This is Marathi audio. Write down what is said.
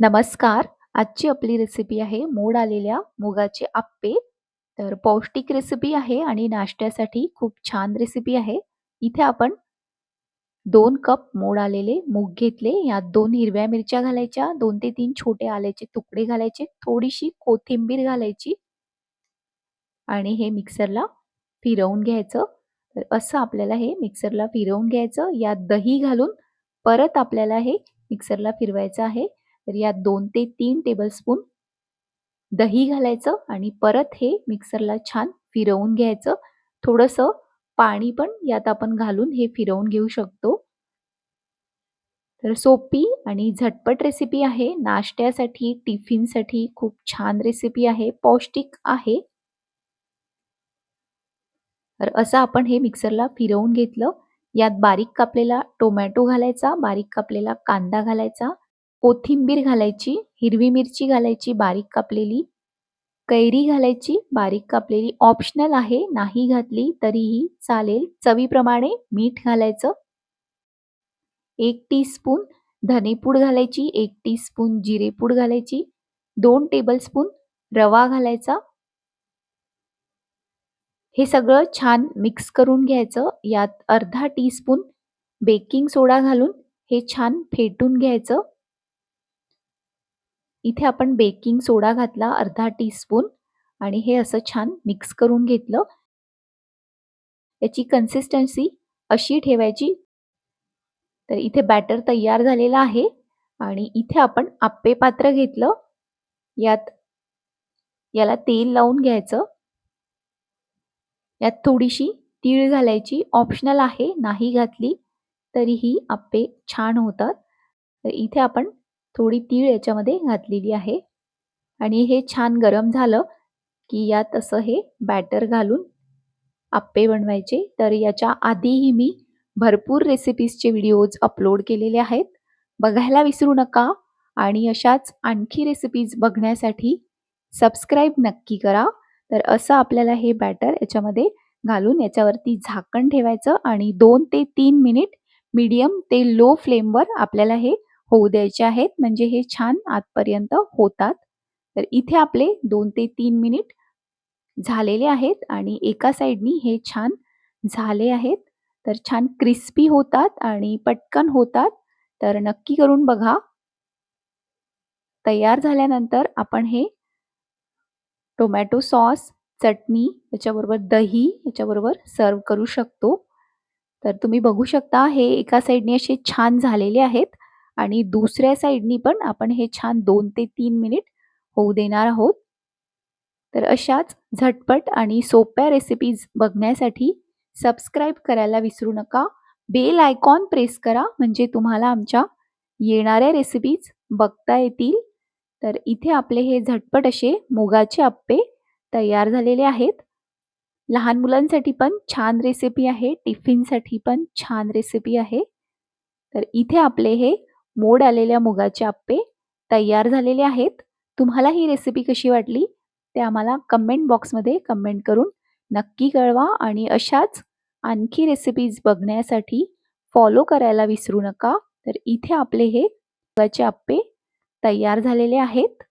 नमस्कार. आजची आपली रेसिपी आहे मोड आलेल्या मुगाचे अप्पे. तर पौष्टिक रेसिपी आहे आणि नाश्त्यासाठी खूप छान रेसिपी आहे. इथे आपण 2 कप मोड आलेले मूग घेतले. यात 2 हिरव्या मिरच्या घालायच्या, 2 ते 3 छोटे आल्याचे तुकडे घालायचे, थोडीशी कोथिंबीर घालायची आणि हे मिक्सरला फिरवून घ्यायचं. तर असं आपल्याला हे मिक्सरला फिरवून घ्यायचं. यात दही घालून परत आपल्याला हे मिक्सरला फिरवायचं आहे. तर यात 2 ते 3 टेबलस्पून दही घालायचं आणि परत हे मिक्सरला छान फिरवून घ्यायचं. थोडंसं पाणी पण यात आपण घालून हे फिरवून घेऊ शकतो. तर सोपी आणि झटपट रेसिपी आहे. नाश्त्यासाठी, टिफिनसाठी खूप छान रेसिपी आहे. पौष्टिक आहे. तर असं आपण हे मिक्सरला फिरवून घेतलं. यात बारीक कापलेला टोमॅटो घालायचा, बारीक कापलेला कांदा घालायचा, कोथिंबीर घालायची, हिरवी मिरची घालायची बारीक कापलेली, कैरी घालायची बारीक कापलेली, ऑप्शनल आहे, नाही घातली तरीही चालेल. चवीप्रमाणे मीठ घालायचं. 1 टीस्पून धनेपूड घालायची, 1 टीस्पून जिरेपूड घालायची, 2 टेबलस्पून रवा घालायचा. हे सगळं छान मिक्स करून घ्यायचं. यात अर्धा टीस्पून बेकिंग सोडा घालून हे छान फेटून घ्यायचं. इथे आपण बेकिंग सोडा घातला अर्धा टीस्पून आणि हे असं छान मिक्स करून घेतलं. याची कन्सिस्टन्सी अशी ठेवायची. तर इथे बॅटर तयार झालेलं आहे आणि इथे आपण आप्पे पात्र घेतलं. याला तेल लावून घ्यायचं. यात थोडीशी तीळ घालायची, ऑप्शनल आहे, नाही घातली तरीही आप्पे छान होतात. तर इथे आपण थोडी तीळ याच्यामध्ये घातलेली आहे आणि हे छान गरम झालं की यात असं हे बॅटर घालून आप्पे बनवायचे. तर याच्या आधीही मी भरपूर रेसिपीजचे व्हिडिओज अपलोड केलेले आहेत. बघायला विसरू नका आणि अशाच आणखी रेसिपीज बघण्यासाठी सबस्क्राईब नक्की करा. तर असं आपल्याला हे बॅटर याच्यामध्ये घालून याच्यावरती झाकण ठेवायचं आणि 2 ते 3 मिनिट मीडियम ते लो फ्लेमवर आपल्याला हे होऊ द्यायचे आहेत. म्हणजे हे छान आतपर्यंत होतात. तर इथे आपले 2 ते 3 मिनिट झालेले आहेत आणि एका साइडनी हे छान झाले आहेत. तर छान क्रिस्पी होतात आणि पटकन होतात. तर नक्की करून बघा. तयार झाल्यानंतर आपण हे टोमॅटो सॉस, चटणी, त्याच्याबरोबर दही याच्याबरोबर सर्व्ह करू शकतो. तर तुम्ही बघू शकता हे एका साइडने असे छान झालेले आहेत आणि दुसऱ्या साइडनी पण आपण हे छान 2 ते 3 मिनिट होऊ देणार आहोत. तर अशाच झटपट आणि सोप्या रेसिपीज बघण्यासाठी सबस्क्राईब करायला विसरू नका. बेल आयकॉन प्रेस करा म्हणजे तुम्हाला आमच्या येणाऱ्या रेसिपीज बघता येतील. तर इथे आपले हे झटपट असे मुगाचे अप्पे तयार झालेले आहेत. लहान मुलांसाठी पण छान रेसिपी आहे, टिफिनसाठी पण छान रेसिपी आहे. तर इथे आपले हे मोड आलेल्या मुगाचे अप्पे तयार झालेले आहेत. तुम्हाला ही रेसिपी कशी वाटली ते आम्हाला कमेंट बॉक्समध्ये कमेंट करून नक्की कळवा आणि अशाच आणखी रेसिपीज बघण्यासाठी फॉलो करायला विसरू नका. तर इथे आपले हे मुगाचे अप्पे तयार झालेले आहेत.